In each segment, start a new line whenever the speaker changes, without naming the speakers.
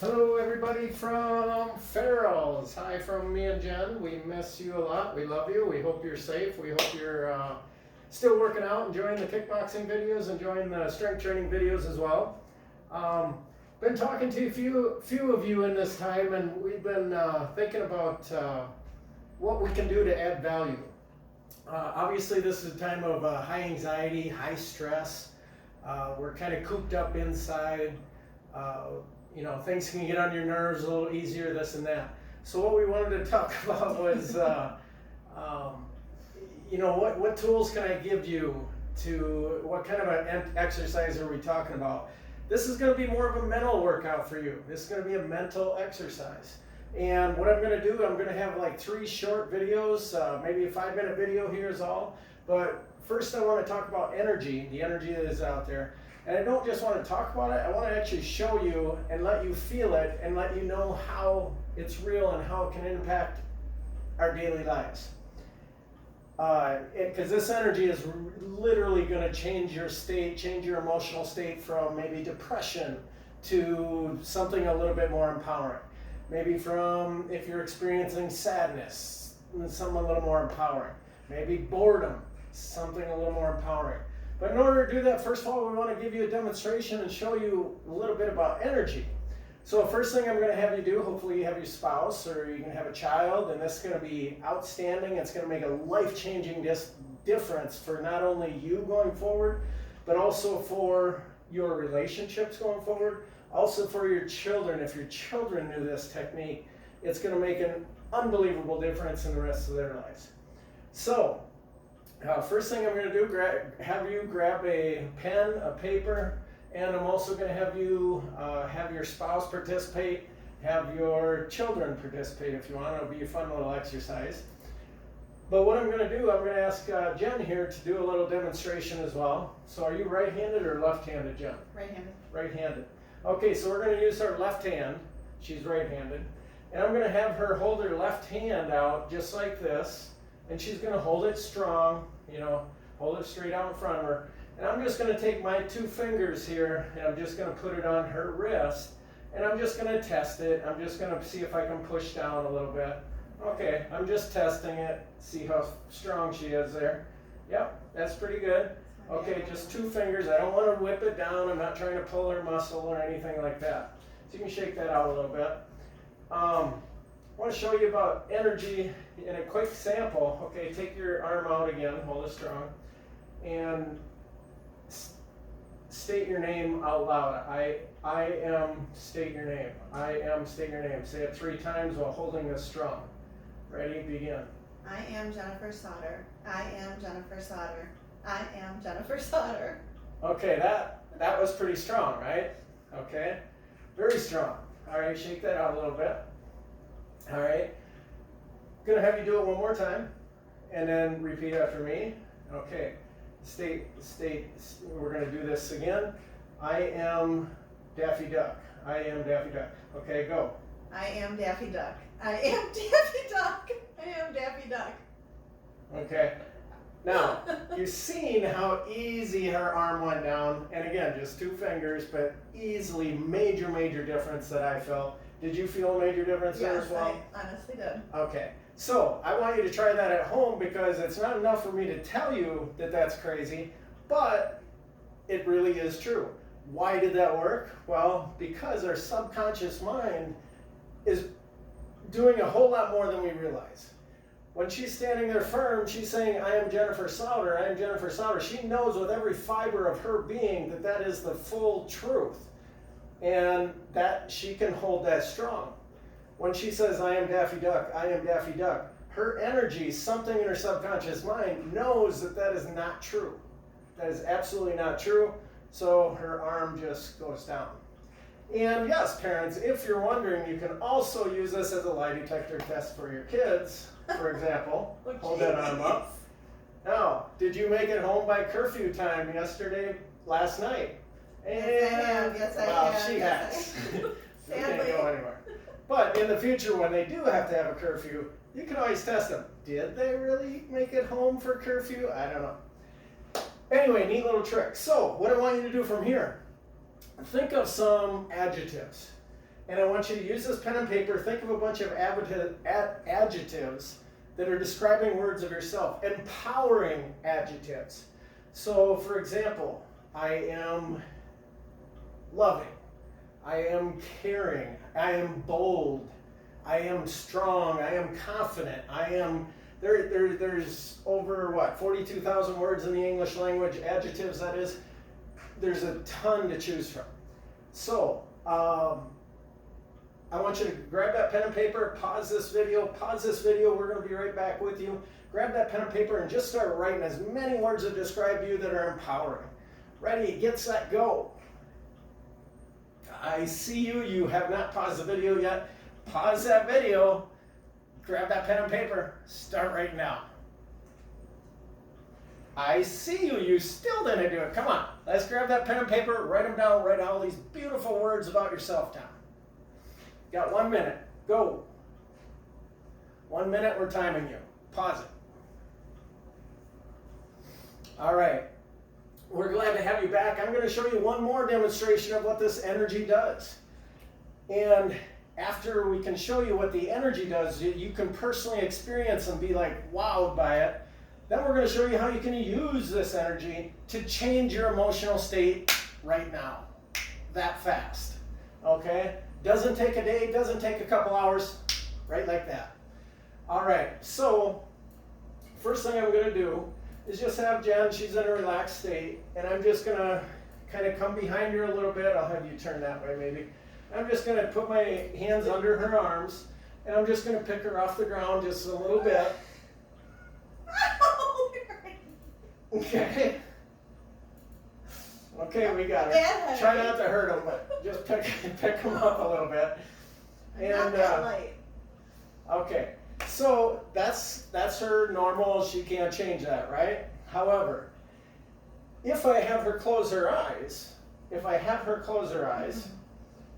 Hello everybody from Farrell's. Hi from me and Jen. We miss you a lot. We love you. We hope you're safe. We hope you're still working out, enjoying the kickboxing videos, enjoying the strength training videos as well. Been talking to a few of you in this time, and we've been thinking about what we can do to add value. Obviously this is a time of high anxiety, high stress. We're kind of cooped up inside. Things can get on your nerves a little easier, this and that. So what we wanted to talk about was, what tools can I give you what kind of an exercise are we talking about? This is going to be more of a mental workout for you. This is going to be a mental exercise. And what I'm going to do, I'm going to have like 3 short videos, maybe a 5-minute video here is all. But first I want to talk about energy, the energy that is out there. And I don't just want to talk about it, I want to actually show you and let you feel it and let you know how it's real and how it can impact our daily lives. Because this energy is literally going to change your state, change your emotional state from maybe depression to something a little bit more empowering. Maybe from, if you're experiencing sadness, something a little more empowering. Maybe boredom, something a little more empowering. But in order to do that, first of all, we want to give you a demonstration and show you a little bit about energy. So first thing I'm going to have you do, hopefully you have your spouse or you can have a child, and this is going to be outstanding. It's going to make a life-changing difference for not only you going forward, but also for your relationships going forward, also for your children. If your children knew this technique, it's going to make an unbelievable difference in the rest of their lives. So, first thing I'm going to do, have you grab a pen, a paper, and I'm also going to have you have your spouse participate, have your children participate if you want. It'll be a fun little exercise. But what I'm going to do, I'm going to ask Jen here to do a little demonstration as well. So are you right-handed or left-handed, Jen?
Right-handed.
Right-handed. Okay, so we're going to use our left hand. She's right-handed. And I'm going to have her hold her left hand out just like this. And she's going to hold it strong, hold it straight out in front of her. And I'm just going to take my 2 fingers here, and I'm just going to put it on her wrist. And I'm just going to test it. I'm just going to see if I can push down a little bit. Okay, I'm just testing it, see how strong she is there. Yep, that's pretty good. Okay, just 2 fingers. I don't want to whip it down. I'm not trying to pull her muscle or anything like that. So you can shake that out a little bit. I want to show you about energy in a quick sample. Okay, take your arm out again, hold it strong, and state your name out loud. I am, state your name. I am, state your name. Say it 3 times while holding this strong. Ready, begin.
I am Jennifer Sauter. I am Jennifer Sauter. I am Jennifer Sauter.
Okay, that was pretty strong, right? Okay, very strong. All right, shake that out a little bit. All right, gonna have you do it one more time, and then repeat after me. Okay, state. We're gonna do this again. I am Daffy Duck. I am Daffy Duck. Okay, go.
I am Daffy Duck. I am Daffy Duck. I am Daffy Duck.
Okay. Now, you've seen how easy her arm went down, and again, just 2 fingers, but easily major difference that I felt. Did you feel a major difference there as well?
Yes, I honestly did.
Okay, so I want you to try that at home because it's not enough for me to tell you that that's crazy, but it really is true. Why did that work? Well, because our subconscious mind is doing a whole lot more than we realize. When she's standing there firm, she's saying, I am Jennifer Sauter, I am Jennifer Sauter. She knows with every fiber of her being that that is the full truth. And that she can hold that strong. When she says, I am Daffy Duck, I am Daffy Duck, her energy, something in her subconscious mind knows that that is not true. That is absolutely not true. So her arm just goes down. And yes, parents, if you're wondering, you can also use this as a lie detector test for your kids. For example, hold that arm up. Now, did you make it home by curfew time last night? And
Yes, I have.
She has. We can't
Sadly.
go anywhere. But in the future, when they do have to have a curfew, you can always test them. Did they really make it home for curfew? I don't know. Anyway, neat little trick. So, what I want you to do from here, think of some adjectives. And I want you to use this pen and paper. Think of a bunch of adjectives that are describing words of yourself, empowering adjectives. So, for example, I am loving, I am caring, I am bold, I am strong, I am confident, I am, there's over, 42,000 words in the English language, adjectives that is. There's a ton to choose from. So, I want you to grab that pen and paper, pause this video, we're going to be right back with you. Grab that pen and paper and just start writing as many words that describe you that are empowering. Ready, get set, go. I see you, you have not paused the video yet. Pause that video, grab that pen and paper, start right now. I see you, you still didn't do it. Come on, let's grab that pen and paper, write them down, write all these beautiful words about yourself down. Got 1 minute, go. 1 minute, we're timing you. Pause it. All right, we're glad to have you back. I'm going to show you one more demonstration of what this energy does. And after we can show you what the energy does, you can personally experience and be like wowed by it. Then we're going to show you how you can use this energy to change your emotional state right now, that fast, okay? Doesn't take a day, doesn't take a couple hours, right like that. All right, so first thing I'm going to do is just have Jen, she's in a relaxed state, and I'm just going to kind of come behind her a little bit. I'll have you turn that way maybe. I'm just going to put my hands under her arms, and I'm just going to pick her off the ground just a little bit. Okay. Okay, we got her. Try not to hurt him, but just pick him up a little bit. And okay, so that's her normal. She can't change that, right? However, if I have her close her eyes,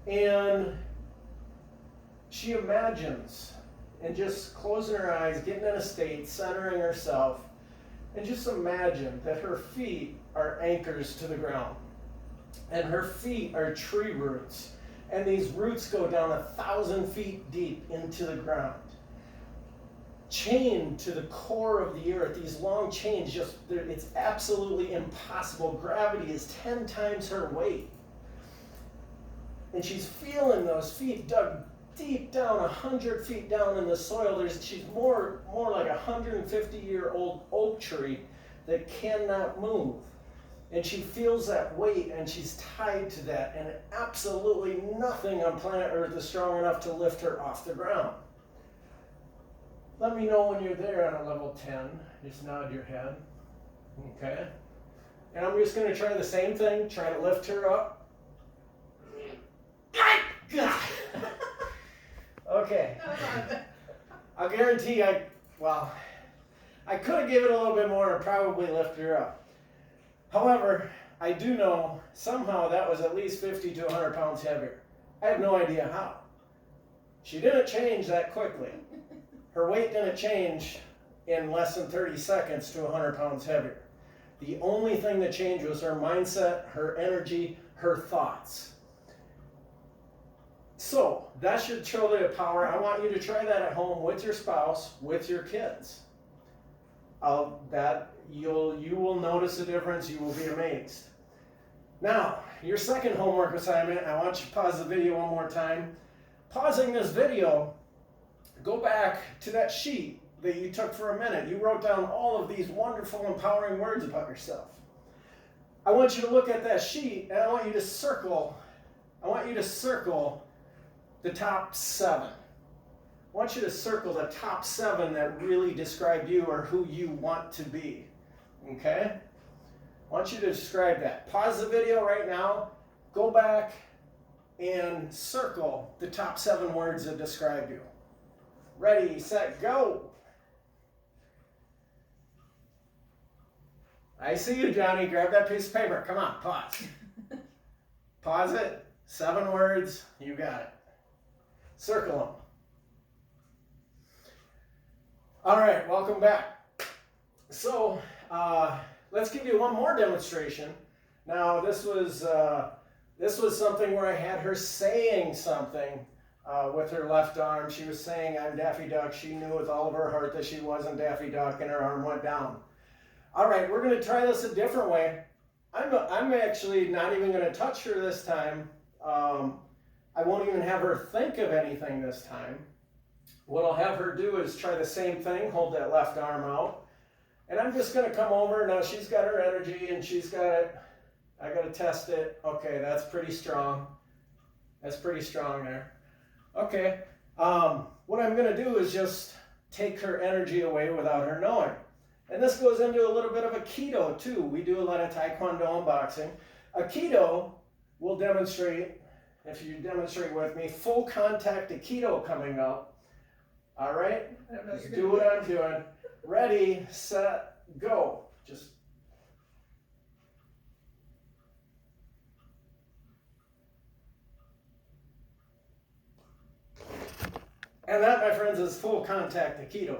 and she imagines and just closing her eyes, getting in a state, centering herself. And just imagine that her feet are anchors to the ground. And her feet are tree roots. And these roots go down 1,000 feet deep into the ground. Chained to the core of the earth, these long chains, it's absolutely impossible. Gravity is 10 times her weight. And she's feeling those feet dug deep down, 100 feet down in the soil. She's more like a 150-year-old oak tree that cannot move. And she feels that weight, and she's tied to that, and absolutely nothing on planet Earth is strong enough to lift her off the ground. Let me know when you're there on a level 10. Just nod your head. Okay? And I'm just going to try the same thing, try to lift her up. God! Okay. I'll guarantee I could have given it a little bit more and probably lifted her up. However, I do know somehow that was at least 50 to 100 pounds heavier. I have no idea how. She didn't change that quickly. Her weight didn't change in less than 30 seconds to 100 pounds heavier. The only thing that changed was her mindset, her energy, her thoughts. So that should show the power. I want you to try that at home with your spouse, with your kids. You will notice a difference. You will be amazed. Now, your second homework assignment, I want you to pause the video one more time. Pausing this video, go back to that sheet that you took for a minute. You wrote down all of these wonderful, empowering words about yourself. I want you to look at that sheet, and I want you to circle the top 7. I want you to circle the top 7 that really describe you or who you want to be. Okay? I want you to describe that. Pause the video right now. Go back and circle the top 7 words that describe you. Ready, set, go. I see you, Johnny. Grab that piece of paper. Come on, pause. Pause it. 7 words. You got it. Circle them. All right, welcome back. So let's give you one more demonstration. Now this was This was something where I had her saying something with her left arm. She was saying, I'm Daffy Duck. She knew with all of her heart that she wasn't Daffy Duck, and her arm went down. All right, we're going to try this a different way. I'm actually not even going to touch her this time. I won't even have her think of anything this time. What I'll have her do is try the same thing, hold that left arm out. And I'm just going to come over. Now she's got her energy and she's got it. I got to test it. Okay, that's pretty strong. That's pretty strong there. Okay, what I'm going to do is just take her energy away without her knowing. And this goes into a little bit of Aikido too. We do a lot of Taekwondo and boxing. Aikido will demonstrate, if you demonstrate with me, full contact Aikido coming up. All right, just do what I'm doing. Ready, set, go. Just and that, my friends, is full contact Aikido.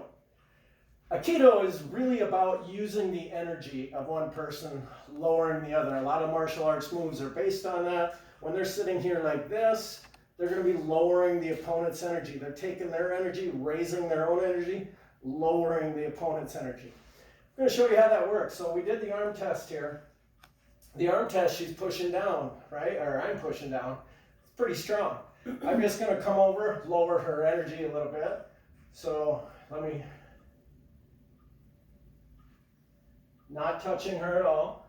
Aikido is really about using the energy of one person, lowering the other. A lot of martial arts moves are based on that. When they're sitting here like this, they're going to be lowering the opponent's energy. They're taking their energy, raising their own energy, lowering the opponent's energy. I'm going to show you how that works. So we did the arm test here. The arm test, she's pushing down, right? Or I'm pushing down. It's pretty strong. I'm just going to come over, lower her energy a little bit. So let me, not touching her at all.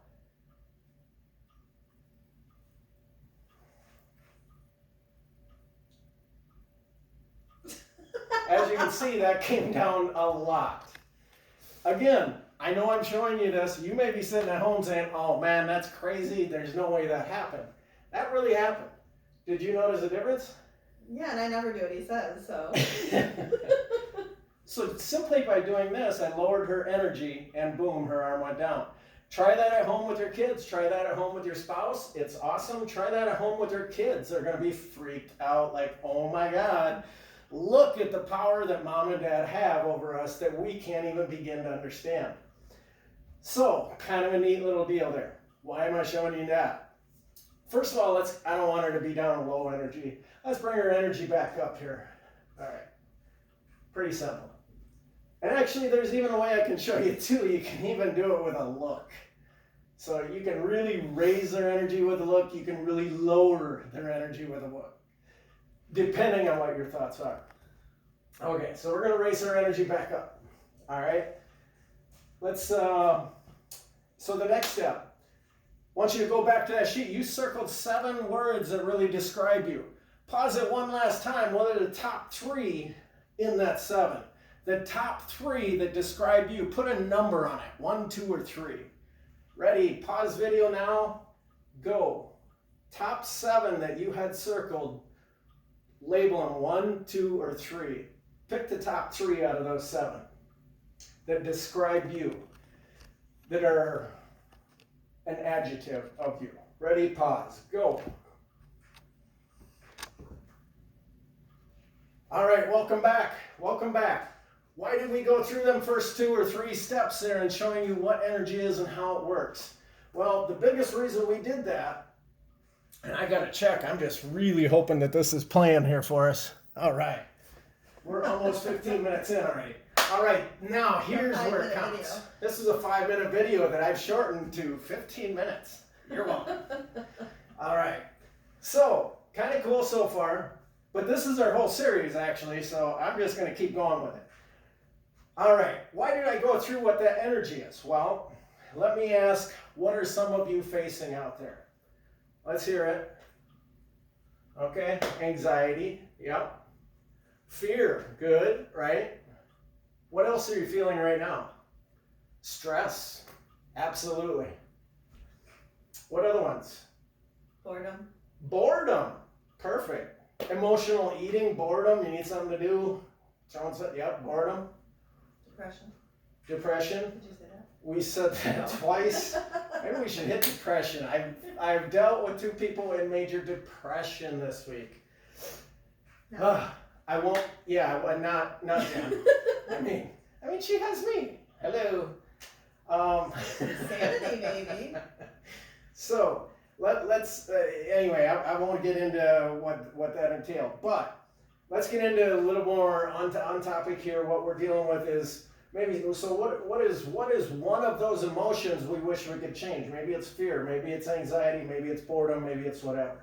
As you can see, that came down a lot. Again, I know I'm showing you this. You may be sitting at home saying, oh man, that's crazy. There's no way that happened. That really happened. Did you notice a difference?
Yeah, and I never do what he says, so.
So simply by doing this, I lowered her energy and boom, her arm went down. Try that at home with your kids. Try that at home with your spouse. It's awesome. Try that at home with your kids. They're going to be freaked out like, oh my God. Look at the power that mom and dad have over us that we can't even begin to understand. So, kind of a neat little deal there. Why am I showing you that? First of all, I don't want her to be down low energy. Let's bring her energy back up here. All right. Pretty simple. And actually, there's even a way I can show you too. You can even do it with a look. So you can really raise their energy with a look. You can really lower their energy with a look, depending on what your thoughts are. Okay, so we're going to raise our energy back up. All right. Let's, so the next step, I want you to go back to that sheet. You circled 7 words that really describe you. Pause it one last time. What are the top 3 in that 7? The top 3 that describe you. Put a number on it. 1, 2, or 3. Ready? Pause video now. Go. Top 7 that you had circled. Label them 1, 2, or 3. Pick the top 3 out of those 7 that describe you, that are an adjective of you. Ready? Pause. Go. All right, welcome back. Welcome back. Why did we go through them first 2 or 3 steps there and showing you what energy is and how it works? Well, the biggest reason we did that, and I got to check, I'm just really hoping that this is playing here for us. All right. We're almost 15 minutes in already. All right, now here's where it counts. Video. This is a 5-minute video that I've shortened to 15 minutes. You're welcome. All right. So, kind of cool so far, but this is our whole series actually, so I'm just going to keep going with it. All right, why did I go through what that energy is? Well, let me ask, what are some of you facing out there? Let's hear it. Okay, anxiety, yep. Fear, good, right? What else are you feeling right now? Stress, absolutely. What other ones?
Boredom.
Boredom, perfect. Emotional eating, boredom, you need something to do. Yep, boredom.
Depression.
Depression.
Did you say that?
We said that twice. Maybe we should hit depression. I've dealt with 2 people in major depression this week. No. I won't. Yeah, not Jen. I mean, she has me. Hello.
Sanity, maybe.
So, let's anyway. I won't get into what that entailed, but let's get into a little more on topic here. What we're dealing with is maybe so. What is one of those emotions we wish we could change? Maybe it's fear. Maybe it's anxiety. Maybe it's boredom. Maybe it's whatever.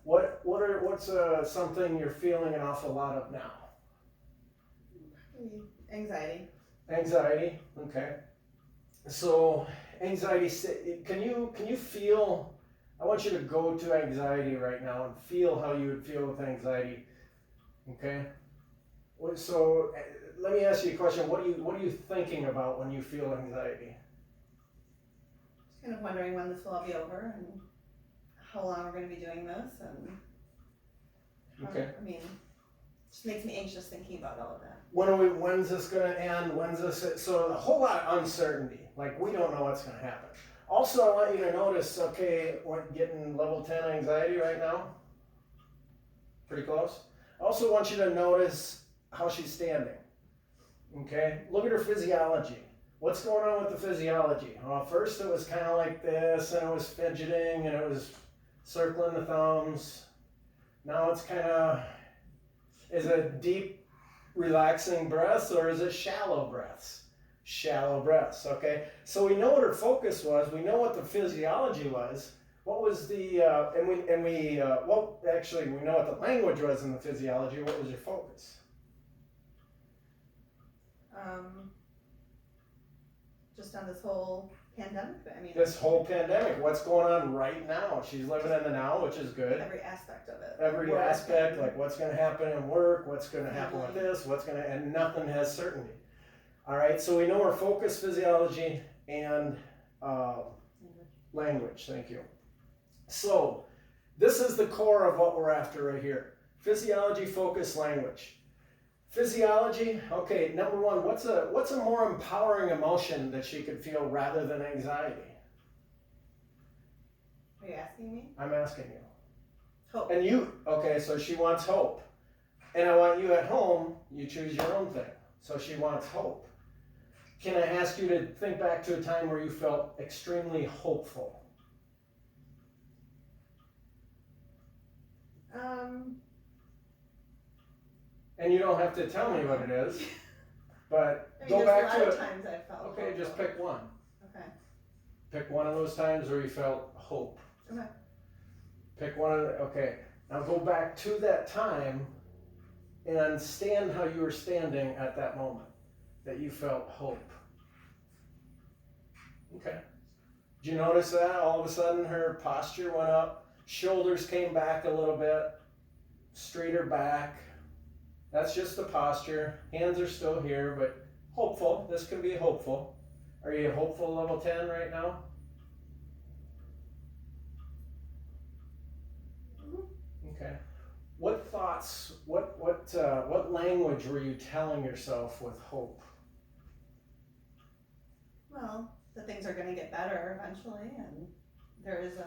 What's something you're feeling an awful lot of now?
Anxiety.
Anxiety. Okay. So anxiety. Can you feel? I want you to go to anxiety right now and feel how you would feel with anxiety. Okay. So let me ask you a question. What are you thinking about when you feel anxiety?
Just kind of wondering when this will all be over and how long we're going to be doing this, and
Okay.
I mean, it just makes me anxious thinking about all of that.
When's this going to end? When's this? So a whole lot of uncertainty. Like we don't know what's going to happen. Also, I want you to notice. Okay, we're getting level 10 anxiety right now. Pretty close. I also want you to notice how she's standing. Okay, look at her physiology. What's going on with the physiology? Well, first it was kind of like this, and it was fidgeting, and it was circling the thumbs. Now it's kind of, is it deep, relaxing breaths, or is it shallow breaths? Shallow breaths, okay? So we know what her focus was. We know what the physiology was. What was the, well, actually, we know what the language was in the physiology. What was your focus?
Just on this whole pandemic. I mean,
This whole pandemic, what's going on right now? She's living in the now, which is good.
every aspect of it.
Every
Work
aspect,
and
like what's going to happen in work, what's going to happen with this, and nothing has certainty. All right, so we know our focus, physiology, and language. Thank you. So this is the core of what we're after right here. Physiology, focus, language. Physiology, okay, number one, what's a more empowering emotion that she could feel rather than anxiety?
Are you asking me?
I'm asking you.
Hope.
And you, okay, so she wants hope. And I want you at home, you choose your own thing. So she wants hope. Can I ask you to think back to a time where you felt extremely hopeful? And you don't have to tell me what it is, but
I mean,
go
there's
back
a lot
to
of
it.
times I felt.
Okay, just
hopeful.
pick one.
Okay.
Pick one of those times where you felt hope.
Okay.
Pick one of the, okay. Now go back to that time and stand how you were standing at that moment that you felt hope. Okay. Did you notice that? All of a sudden her posture went up, shoulders came back a little bit, straighter back. That's just the posture. Hands are still here, but hopeful. This can be hopeful. Are you hopeful level 10 right now? Okay. What thoughts, what language were you telling yourself with hope?
Well, that things are going to get better eventually, and there is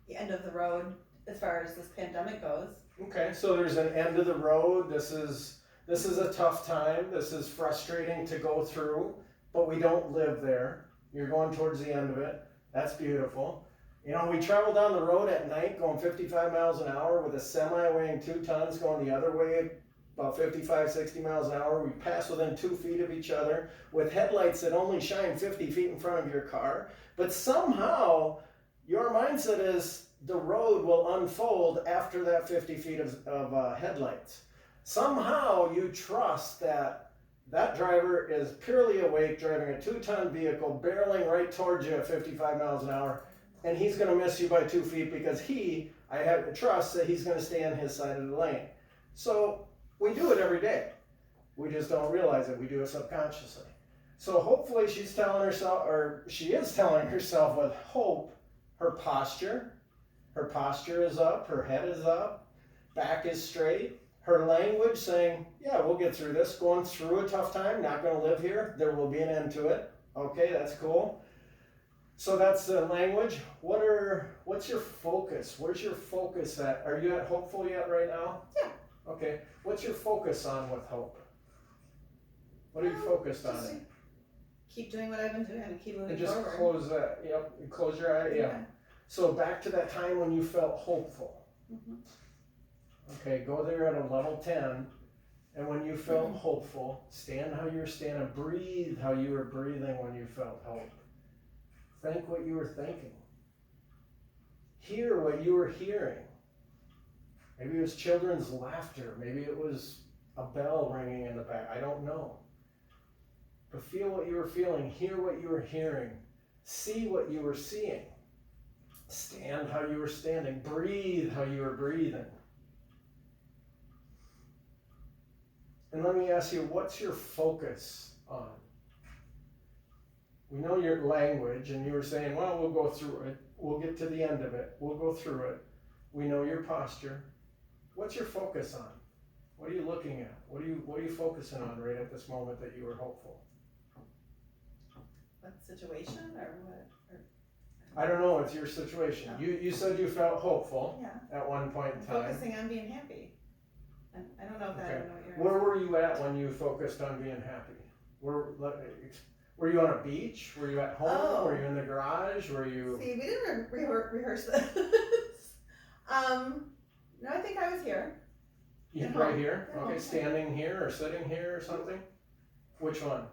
the end of the road as far as this pandemic goes.
Okay, so there's an end of the road. This is a tough time. This is frustrating to go through, but we don't live there. You're going towards the end of it. That's beautiful. You know, we travel down the road at night going 55 miles an hour with a semi weighing 2 tons going the other way about 55, 60 miles an hour. We pass within 2 feet of each other with headlights that only shine 50 feet in front of your car. But somehow your mindset is the road will unfold after that 50 feet of headlights. Somehow you trust that that driver is purely awake driving a 2-ton vehicle barreling right towards you at 55 miles an hour, and he's going to miss you by 2 feet because I have trust that he's going to stay on his side of the lane. So we do it every day. We just don't realize it. We do it subconsciously. So hopefully she is telling herself with hope, her posture is up, her head is up, back is straight. Her language saying, yeah, we'll get through this, going through a tough time, not going to live here, there will be an end to it. Okay, that's cool. So that's the language. What's your focus? Where's your focus at? Are you at hopeful yet right now?
Yeah. keep doing what I've been doing and keep moving
And just
forward.
close that, yep, close your eye, yeah. So back to that time when you felt hopeful.
Mhm.
Okay, go there at a level 10, and when you felt hopeful, stand how you were standing, breathe how you were breathing when you felt hope. Think what you were thinking. Hear what you were hearing. Maybe it was children's laughter, maybe it was a bell ringing in the back, I don't know. But feel what you were feeling, hear what you were hearing, see what you were seeing. Stand how you were standing, breathe how you were breathing. And let me ask you, what's your focus on? We know your language, and you were saying, well, we'll go through it. We'll get to the end of it. We'll go through it. We know your posture. What's your focus on? What are you looking at? What are you focusing on right at this moment that you were hopeful?
What situation or what?
I don't know, it's your situation.
Oh.
You said you felt hopeful
Yeah.
at one point in
I'm
time.
focusing on being happy. And I don't know if that, I
Okay.
don't know what you're
Where were you at when you focused on being happy? Were you on a beach? Were you at home?
Oh.
Were you in the garage? Were you?
See, we didn't rehearse this. No, I think I was here. At
Right
home.
here?
At
Okay,
home.
standing here or sitting here or something? Which one?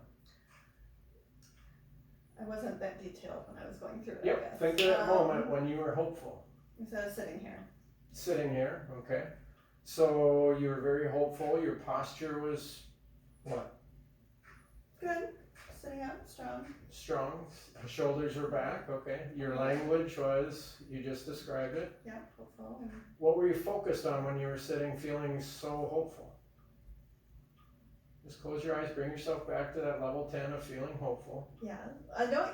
I wasn't that detailed when I was going through it, I
Yep,
guess.
think of that moment when you were hopeful.
So I was sitting here.
Sitting here, okay. So you were very hopeful, your posture was what?
Good. Sitting up, strong.
Strong, shoulders were back, okay. Your language was, you just described it.
Yeah, hopeful. And
What were you focused on when you were sitting feeling so hopeful? Just close your eyes, bring yourself back to that level 10 of feeling hopeful.
yeah, I know.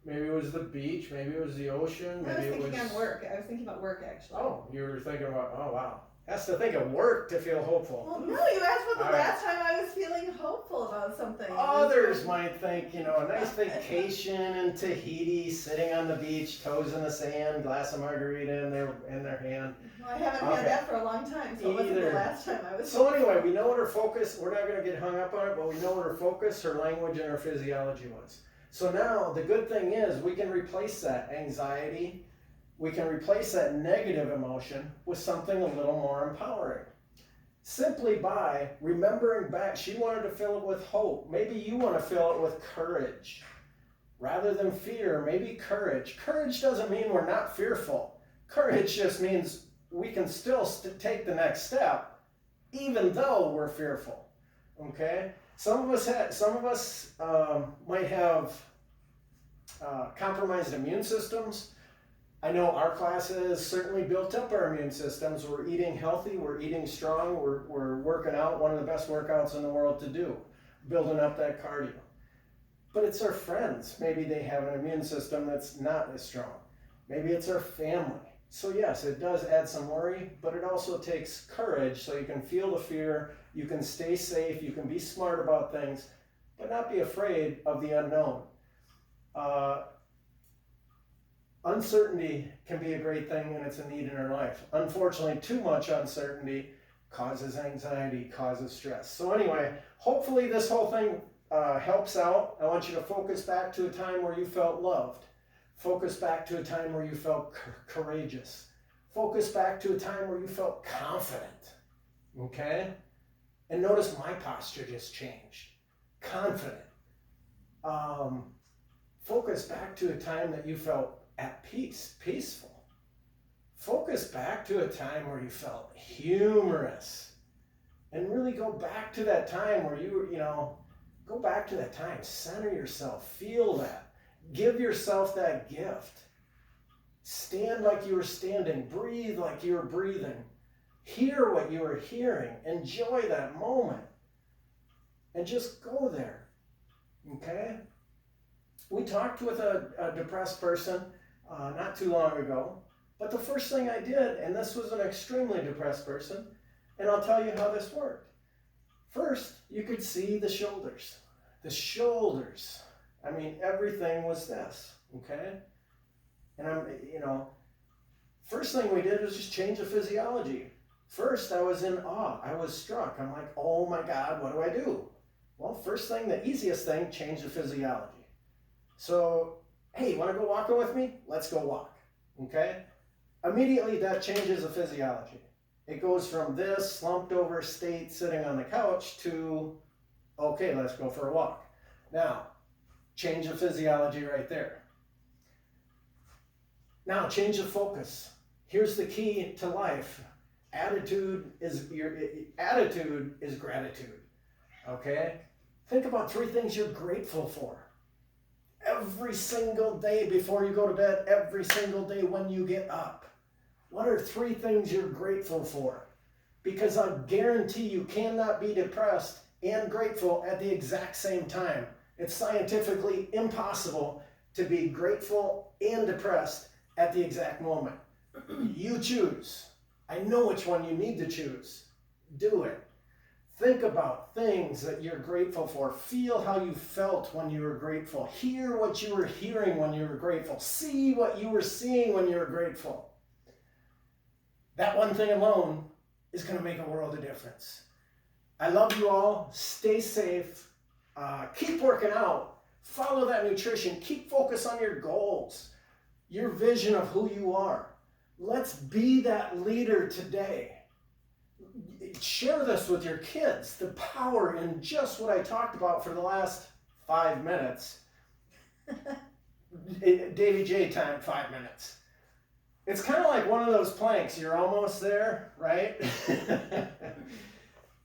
Maybe it was the beach, maybe it was the ocean,
I was
maybe it
thinking
was...
on work. I was thinking about work actually.
Oh, you were thinking about, oh wow. Has to think of work to feel hopeful.
Well, no, you asked what the
All right.
last time I was feeling hopeful about something.
Others might think, a nice vacation in Tahiti, sitting on the beach, toes in the sand, glass of margarita in their hand.
Well, I haven't
Okay.
had that for a long time, so it wasn't
Either.
the last time I was.
So anyway, we know what her focus, we're not going to get hung up on it, but we know what her focus, her language, and her physiology was. So now the good thing is we can replace that anxiety, we can replace that negative emotion with something a little more empowering. Simply by remembering back, she wanted to fill it with hope. Maybe you want to fill it with courage. Rather than fear, maybe courage. Courage doesn't mean we're not fearful. Courage just means we can still take the next step, even though we're fearful. Okay? Some of us might have compromised immune systems. I know our classes certainly built up our immune systems. We're eating healthy, we're eating strong, we're working out, one of the best workouts in the world to do, building up that cardio. But it's our friends. Maybe they have an immune system that's not as strong. Maybe it's our family. So yes, it does add some worry, but it also takes courage so you can feel the fear, you can stay safe, you can be smart about things, but not be afraid of the unknown. Uncertainty can be a great thing and it's a need in our life. Unfortunately, too much uncertainty causes anxiety, causes stress. So anyway, hopefully this whole thing helps out. I want you to focus back to a time where you felt loved. Focus back to a time where you felt courageous. Focus back to a time where you felt confident. Okay? And notice my posture just changed. Confident. Focus back to a time that you felt at peace, peaceful. Focus back to a time where you felt humorous. And really go back to that time where go back to that time. Center yourself. Feel that. Give yourself that gift. Stand like you were standing. Breathe like you were breathing. Hear what you were hearing. Enjoy that moment. And just go there. Okay? We talked with a depressed person not too long ago, but the first thing I did, and this was an extremely depressed person, and I'll tell you how this worked. First, you could see the shoulders. The shoulders. I mean, everything was this, okay? And first thing we did was just change the physiology. First, I was in awe. I was struck. I'm like, oh my God, what do I do? Well, first thing, the easiest thing, change the physiology. So, hey, you want to go walking with me? Let's go walk. Okay? Immediately that changes the physiology. It goes from this slumped over state sitting on the couch to, okay, let's go for a walk. Now, change the physiology right there. Now, change the focus. Here's the key to life. Attitude is gratitude. Okay? Think about 3 things you're grateful for. Every single day before you go to bed, every single day when you get up. What are 3 things you're grateful for? Because I guarantee you cannot be depressed and grateful at the exact same time. It's scientifically impossible to be grateful and depressed at the exact moment. You choose. I know which one you need to choose. Do it. Think about things that you're grateful for. Feel how you felt when you were grateful. Hear what you were hearing when you were grateful. See what you were seeing when you were grateful. That one thing alone is going to make a world of difference. I love you all. Stay safe. Keep working out. Follow that nutrition. Keep focus on your goals, your vision of who you are. Let's be that leader today. Share this with your kids. The power in just what I talked about for the last 5 minutes. Davy J time, 5 minutes. It's kind of like one of those planks. You're almost there, right?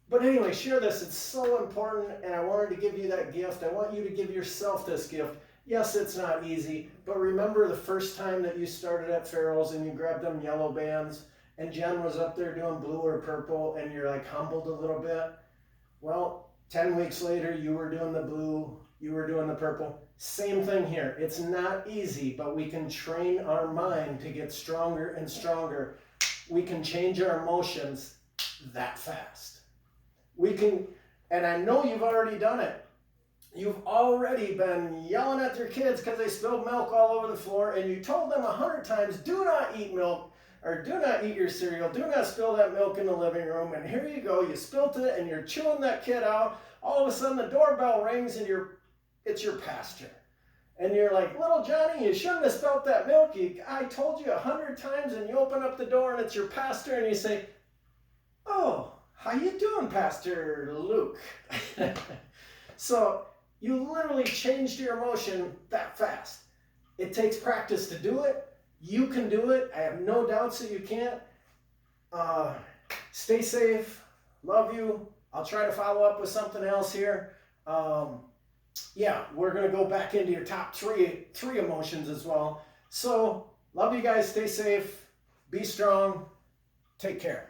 But anyway, share this. It's so important, and I wanted to give you that gift. I want you to give yourself this gift. Yes, it's not easy, but remember the first time that you started at Farrell's and you grabbed them yellow bands, and Jen was up there doing blue or purple, and you're like humbled a little bit? Well, 10 weeks later, you were doing the blue, you were doing the purple. Same thing here. It's not easy, but we can train our mind to get stronger and stronger. We can change our emotions that fast. We can, and I know you've already done it. You've already been yelling at your kids because they spilled milk all over the floor, and you told them 100 times, do not eat milk, or do not eat your cereal, do not spill that milk in the living room, and here you go, you spilt it, and you're chewing that kid out. All of a sudden the doorbell rings, and it's your pastor. And you're like, little Johnny, you shouldn't have spilt that milk. I told you 100 times, and you open up the door, and it's your pastor, and you say, oh, how you doing, Pastor Luke? So you literally changed your emotion that fast. It takes practice to do it. You can do it. I have no doubts that you can't. Stay safe. Love you. I'll try to follow up with something else here. Yeah, we're going to go back into your top three emotions as well. So, love you guys. Stay safe. Be strong. Take care.